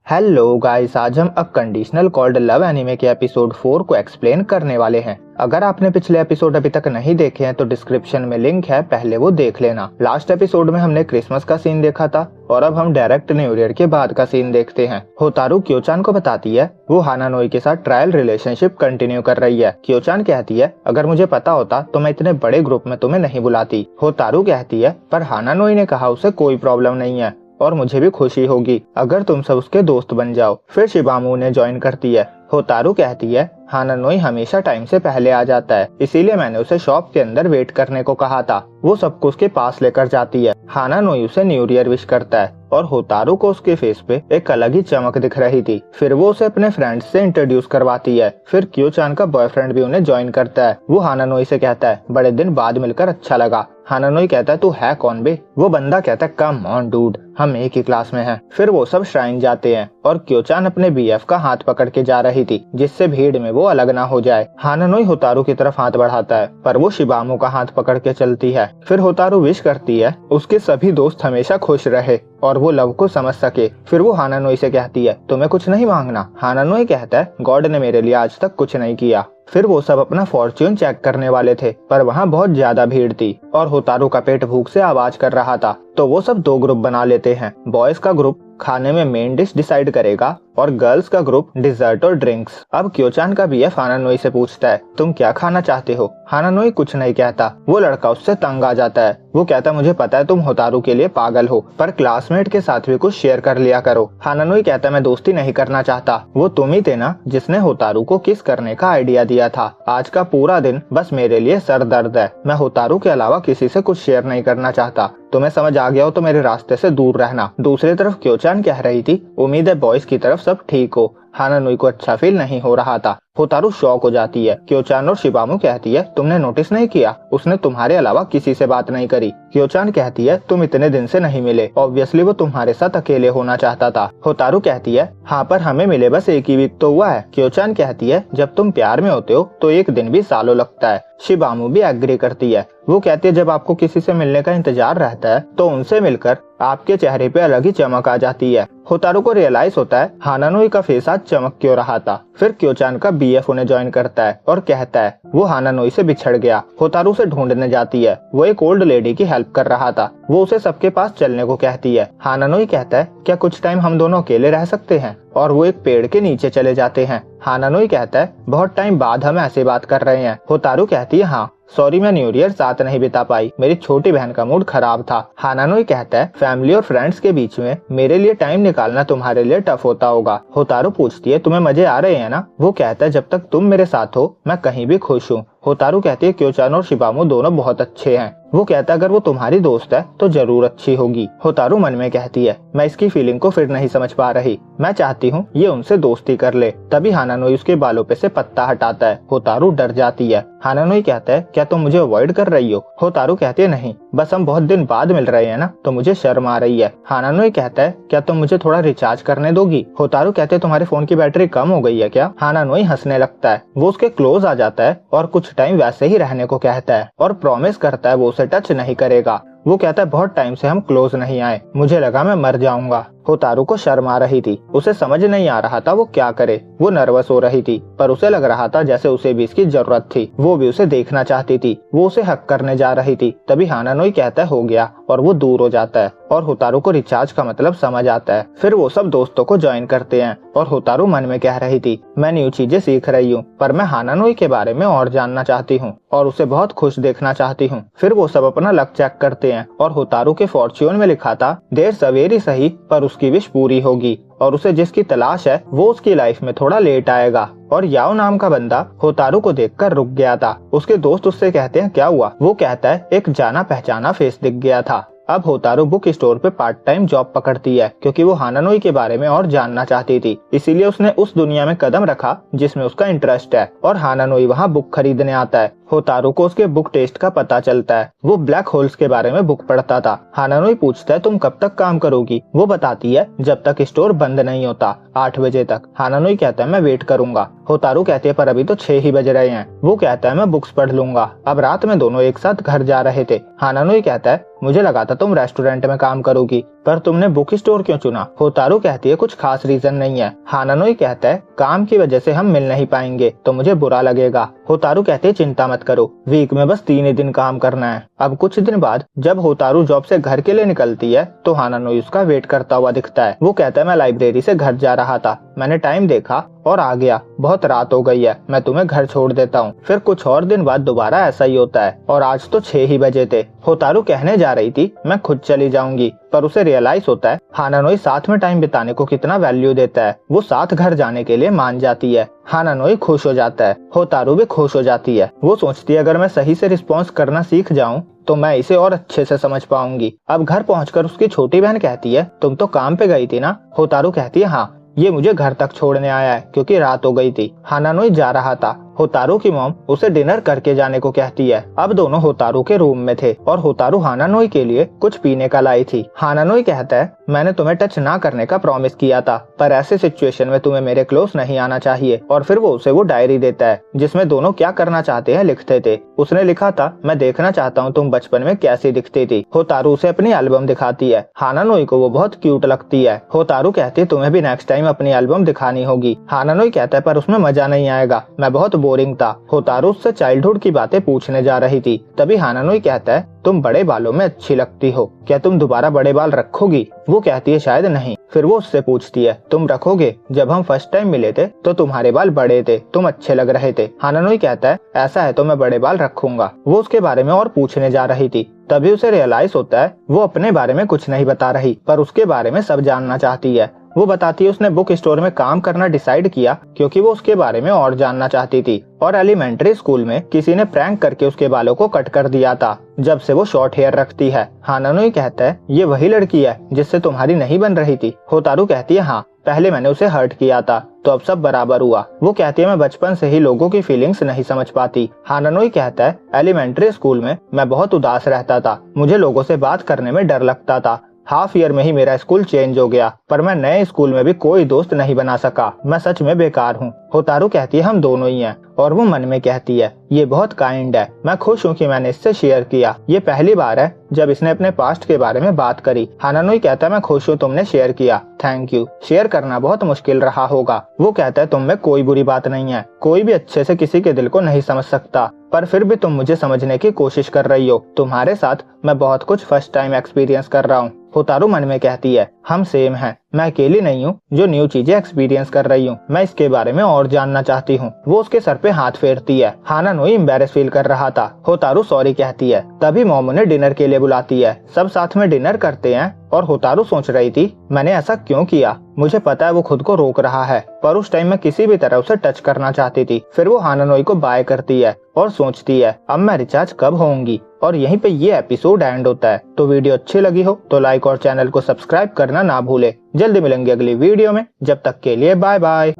Hello guys, आज हम a conditional called love anime के एपिसोड 4 को एक्सप्लेन करने वाले हैं। अगर आपने पिछले एपिसोड अभी तक नहीं देखे हैं तो डिस्क्रिप्शन में लिंक है, पहले वो देख लेना। लास्ट एपिसोड में हमने क्रिसमस का सीन देखा था और अब हम डायरेक्ट न्यू ईयर के बाद का सीन देखते हैं। होतारू क्योचान को बताती है वो हानानोई के साथ ट्रायल रिलेशनशिप कंटिन्यू कर रही है। क्योचान कहती है अगर मुझे पता होता तो मैं इतने बड़े ग्रुप में तुम्हें नहीं बुलाती। होतारू कहती है पर हानानोई ने कहा उसे कोई प्रॉब्लम नहीं है और मुझे भी खुशी होगी अगर तुम सब उसके दोस्त बन जाओ। फिर शिबामू उन्हें ज्वाइन करती है। होतारू कहती है हानानोई हमेशा टाइम से पहले आ जाता है, इसीलिए मैंने उसे शॉप के अंदर वेट करने को कहा था। वो सबको उसके पास लेकर जाती है। हानानोई उसे न्यू ईयर विश करता है और होतारू को उसके फेस पे एक अलग ही चमक दिख रही थी। फिर वो उसे अपने फ्रेंड्स से इंट्रोड्यूस करवाती है। फिर क्योचान का बॉयफ्रेंड भी उन्हें ज्वाइन करता है। वो हानानोई से कहता है बड़े दिन बाद मिलकर अच्छा लगा। हानानोई कहता है तू है कौन बे? वो बंदा कहता है कम ऑन डूड, हम एक ही क्लास में हैं। फिर वो सब श्राइन जाते हैं और क्योचान अपने बीएफ का हाथ पकड़ के जा रही थी जिससे भीड़ में वो अलग ना हो जाए। हानानोई होतारू की तरफ हाथ बढ़ाता है पर वो शिबामू का हाथ पकड़ के चलती है। फिर होतारू विश करती है उसके सभी दोस्त हमेशा खुश रहे और वो लव को समझ सके। फिर वो हानानोई से कहती है तुम्हें कुछ नहीं मांगना। हानानोई कहता है गॉड ने मेरे लिए आज तक कुछ नहीं किया। फिर वो सब अपना फॉर्च्यून चेक करने वाले थे पर वहाँ बहुत ज्यादा भीड़ थी और होतारू का पेट भूख से आवाज कर रहा था। तो वो सब दो ग्रुप बना लेते हैं। बॉयज का ग्रुप खाने में मेन डिश डिसाइड करेगा और गर्ल्स का ग्रुप डिजर्ट और ड्रिंक्स। अब क्योचान का बीएफ हानानोई से पूछता है तुम क्या खाना चाहते हो? हानानोई कुछ नहीं कहता। वो लड़का उससे तंग आ जाता है। वो कहता मुझे पता है तुम होतारू के लिए पागल हो पर क्लासमेट के साथ भी कुछ शेयर कर लिया करो। हानानोई कहता मैं दोस्ती नहीं करना चाहता। वो तुम ही थे ना जिसने होतारू को किस करने का आइडिया दिया था। आज का पूरा दिन बस मेरे लिए सर दर्द है। मैं होतारू के अलावा किसी से कुछ शेयर नहीं करना चाहता। तुम्हें समझ आ गया हो तो मेरे रास्ते से दूर रहना। दूसरी तरफ क्योचान कह रही थी उम्मीद है बॉयज की तरफ सब ठीक हो। हानानोई को अच्छा फील नहीं हो रहा था। होतारू शॉक हो जाती है। क्योचान और शिबामू कहती है तुमने नोटिस नहीं किया उसने तुम्हारे अलावा किसी से बात नहीं करी। क्योचान कहती है तुम इतने दिन से नहीं मिले, ऑब्वियसली वो तुम्हारे साथ अकेले होना चाहता था। होतारू कहती है हाँ पर हमें मिले बस एक ही वीक तो हुआ है। क्योचान कहती है जब तुम प्यार में होते हो तो एक दिन भी सालों लगता है। शिबामू भी एग्री करती है। वो कहती है जब आपको किसी से मिलने का इंतजार रहता है तो उनसे मिलकर आपके चेहरे पे अलग ही चमक आ जाती है। होतारू को रियलाइज होता है हानानोई का फेस आज चमक क्यों रहा था। फिर क्योचान का बीएफ उन्हें ज्वाइन करता है और कहता है वो हानानोई से बिछड़ गया। होतारू से ढूंढने जाती है। वो एक ओल्ड लेडी की हेल्प कर रहा था। वो उसे सबके पास चलने को कहती है। हानानोई कहता है क्या कुछ टाइम हम दोनों अकेले रह सकते हैं? और वो एक पेड़ के नीचे चले जाते हैं। हानानोई कहता है बहुत टाइम बाद हम ऐसे बात कर रहे हैं। होतारू कहती है हाँ सॉरी मैं न्यू ईयर साथ नहीं बिता पाई, मेरी छोटी बहन का मूड खराब था। हानानोई कहता है फैमिली और फ्रेंड्स के बीच में मेरे लिए टाइम निकालना तुम्हारे लिए टफ होता होगा। होतारू पूछती है तुम्हें मजे आ रहे हैं ना? वो कहता है जब तक तुम मेरे साथ हो मैं कहीं भी खुश हूँ। होतारू कहती है क्योचान और शिबामू दोनों बहुत अच्छे हैं। वो कहता है अगर वो तुम्हारी दोस्त है तो जरूर अच्छी होगी। होतारू मन में कहती है मैं इसकी फीलिंग को फिर नहीं समझ पा रही, मैं चाहती हूँ ये उनसे दोस्ती कर ले। तभी हानानोई उसके बालों पे से पत्ता हटाता है। होतारू डर जाती है। हानानोई कहता है क्या तुम मुझे अवॉइड कर रही हो? होतारू कहती है नहीं, बस हम बहुत दिन बाद मिल रहे हैं ना तो मुझे शर्म आ रही है। हानानोई कहता है क्या तुम मुझे थोड़ा रिचार्ज करने दोगी? होतारू कहते हैं तुम्हारे फोन की बैटरी कम हो गई है क्या? हानानोई हंसने लगता है। वो उसके क्लोज आ जाता है और कुछ टाइम वैसे ही रहने को कहता है और प्रॉमिस करता है वो उसे टच नहीं करेगा। वो कहता है बहुत टाइम से हम क्लोज नहीं आए, मुझे लगा मैं मर जाऊंगा। होतारू को शर्म आ रही थी। उसे समझ नहीं आ रहा था वो क्या करे। वो नर्वस हो रही थी पर उसे लग रहा था जैसे उसे भी इसकी जरूरत थी। वो भी उसे देखना चाहती थी। वो उसे हक करने जा रही थी तभी हानानोई कहता है हो गया और वो दूर हो जाता है और होतारू को रिचार्ज का मतलब समझ आता है। फिर वो सब दोस्तों को ज्वाइन करते हैं और होतारू मन में कह रही थी मैं न्यू चीजें सीख रही हूँ पर मैं हानानोई के बारे में और जानना चाहती हूँ और उसे बहुत खुश देखना चाहती हूँ। फिर वो सब अपना लक चेक करते हैं और होतारू के फॉर्च्यून में लिखा था देर सवेरी सही पर उसकी विश पूरी होगी और उसे जिसकी तलाश है वो उसकी लाइफ में थोड़ा लेट आएगा। और याओ नाम का बंदा होतारू को देखकर रुक गया था। उसके दोस्त उससे कहते हैं क्या हुआ? वो कहता है एक जाना पहचाना फेस दिख गया था। अब होतारू बुक स्टोर पे पार्ट टाइम जॉब पकड़ती है क्योंकि वो हानानोई के बारे में और जानना चाहती थी। इसीलिए उसने उस दुनिया में कदम रखा जिसमें उसका इंटरेस्ट है और हानानोई वहाँ बुक खरीदने आता है। होतारू को उसके बुक टेस्ट का पता चलता है। वो ब्लैक होल्स के बारे में बुक पढ़ता था। हानानोई पूछता है तुम कब तक काम करोगी? वो बताती है जब तक स्टोर बंद नहीं होता, 8 बजे तक। हानानोई कहता है मैं वेट करूंगा। होतारू कहती है पर अभी तो 6 ही बज रहे हैं। वो कहता है मैं बुक्स पढ़ लूंगा। अब रात में दोनों एक साथ घर जा रहे थे। हानानोई कहता है मुझे लगा था तुम रेस्टोरेंट में काम करोगी, पर तुमने बुक स्टोर क्यों चुना? होतारू कहती है कुछ खास रीजन नहीं है। हानानोई कहता है काम की वजह से हम मिल नहीं पाएंगे तो मुझे बुरा लगेगा। होतारू कहती है चिंता मत करो, वीक में बस 3 ही दिन काम करना है। अब कुछ दिन बाद जब होतारू जॉब से घर के लिए निकलती है तो हानानोई उसका वेट करता हुआ दिखता है। वो कहता है मैं लाइब्रेरी से घर जा रहा था, मैंने टाइम देखा और आ गया, बहुत रात हो गई है, मैं तुम्हें घर छोड़ देता हूँ। फिर कुछ और दिन बाद दोबारा ऐसा ही होता है और आज तो 6 ही बजे थे। होतारू कहने जा रही थी मैं खुद चली जाऊंगी, पर उसे रियलाइज होता है हानानोई साथ में टाइम बिताने को कितना वैल्यू देता है। वो साथ घर जाने के लिए मान जाती है। हानानोई खुश हो जाता है, होतारू भी खुश हो जाती है। वो सोचती है अगर मैं सही से रिस्पॉन्स करना सीख जाऊं तो मैं इसे और अच्छे से समझ पाऊंगी। अब घर पहुंचकर उसकी छोटी बहन कहती है तुम तो काम पे गई थी ना? होतारू कहती है हाँ, ये मुझे घर तक छोड़ने आया है क्योंकि रात हो गई थी। हानानोई जा रहा था। होतारू की मॉम उसे डिनर करके जाने को कहती है। अब दोनों होतारू के रूम में थे और होतारू हानानोई के लिए कुछ पीने का लाई थी। हानानोई कहता है मैंने तुम्हें टच ना करने का प्रॉमिस किया था, पर ऐसे सिचुएशन में तुम्हें मेरे क्लोज नहीं आना चाहिए। और फिर वो उसे वो डायरी देता है जिसमें दोनों क्या करना चाहते हैं लिखते थे। उसने लिखा था मैं देखना चाहता हूँ तुम बचपन में कैसी दिखती थी। होतारू उसे अपनी एल्बम दिखाती है। हानानोई को वो बहुत क्यूट लगती है। होतारू कहती है तुम्हें भी नेक्स्ट टाइम अपनी एल्बम दिखानी होगी। हानानोई कहता है पर उसमें मजा नहीं आएगा, मैं बहुत बोरिंग था। होतारू उससे चाइल्डहुड की बातें पूछने जा रही थी। तभी हानानोई कहता है तुम बड़े बालों में अच्छी लगती हो, क्या तुम दोबारा बड़े बाल रखोगी? वो कहती है शायद नहीं। फिर वो उससे पूछती है तुम रखोगे? जब हम फर्स्ट टाइम मिले थे तो तुम्हारे बाल बड़े थे, तुम अच्छे लग रहे थे। हानानोई कहता है ऐसा है तो मैं बड़े बाल रखूंगा। वो उसके बारे में और पूछने जा रही थी। तभी उसे रियलाइज होता है वो अपने बारे में कुछ नहीं बता रही, पर उसके बारे में सब जानना चाहती है। वो बताती है उसने बुक स्टोर में काम करना डिसाइड किया क्योंकि वो उसके बारे में और जानना चाहती थी और एलिमेंट्री स्कूल में किसी ने प्रैंक करके उसके बालों को कट कर दिया था, जब से वो शॉर्ट हेयर रखती है। हानानोई कहता है ये वही लड़की है जिससे तुम्हारी नहीं बन रही थी। होतारू कहती है हाँ, पहले मैंने उसे हर्ट किया था तो अब सब बराबर हुआ। वो कहती है मैं बचपन से ही लोगों की फीलिंग्स नहीं समझ पाती। हानानोई कहता है एलिमेंट्री स्कूल में मैं बहुत उदास रहता था, मुझे लोगों से बात करने में डर लगता था। हाफ ईयर में ही मेरा स्कूल चेंज हो गया, पर मैं नए स्कूल में भी कोई दोस्त नहीं बना सका, मैं सच में बेकार हूँ। होतारू कहती है हम दोनों ही हैं और वो मन में कहती है ये बहुत काइंड है, मैं खुश हूँ कि मैंने इससे शेयर किया। ये पहली बार है जब इसने अपने पास्ट के बारे में बात करी। हानानोई कहता है मैं खुश हूँ तुमने शेयर किया, थैंक यू। शेयर करना बहुत मुश्किल रहा होगा। वो कहता है तुम में कोई बुरी बात नहीं है, कोई भी अच्छे से किसी के दिल को नहीं समझ सकता, पर फिर भी तुम मुझे समझने की कोशिश कर रही हो। तुम्हारे साथ मैं बहुत कुछ फर्स्ट टाइम एक्सपीरियंस कर रहा हूँ। होतारू मन में कहती है हम सेम हैं, मैं अकेली नहीं हूँ जो न्यू चीजें एक्सपीरियंस कर रही हूँ, मैं इसके बारे में और जानना चाहती हूँ। वो उसके सर पे हाथ फेरती है। हानानोई एम्बैरेस फील कर रहा था। होतारू सॉरी कहती है। तभी मॉम उन्हें डिनर के लिए बुलाती है। सब साथ में डिनर करते हैं और होतारू सोच रही थी मैंने ऐसा क्यों किया। मुझे पता है वो खुद को रोक रहा है, पर उस टाइम मैं किसी भी तरह उसे टच करना चाहती थी। फिर वो हानानोई को बाय करती है और सोचती है अब मैं रिचार्ज कब होंगी। और यहीं पे ये एपिसोड एंड होता है। तो वीडियो अच्छी लगी हो तो लाइक और चैनल को सब्सक्राइब करना ना भूले। जल्दी मिलेंगे अगली वीडियो में, जब तक के लिए बाय बाय।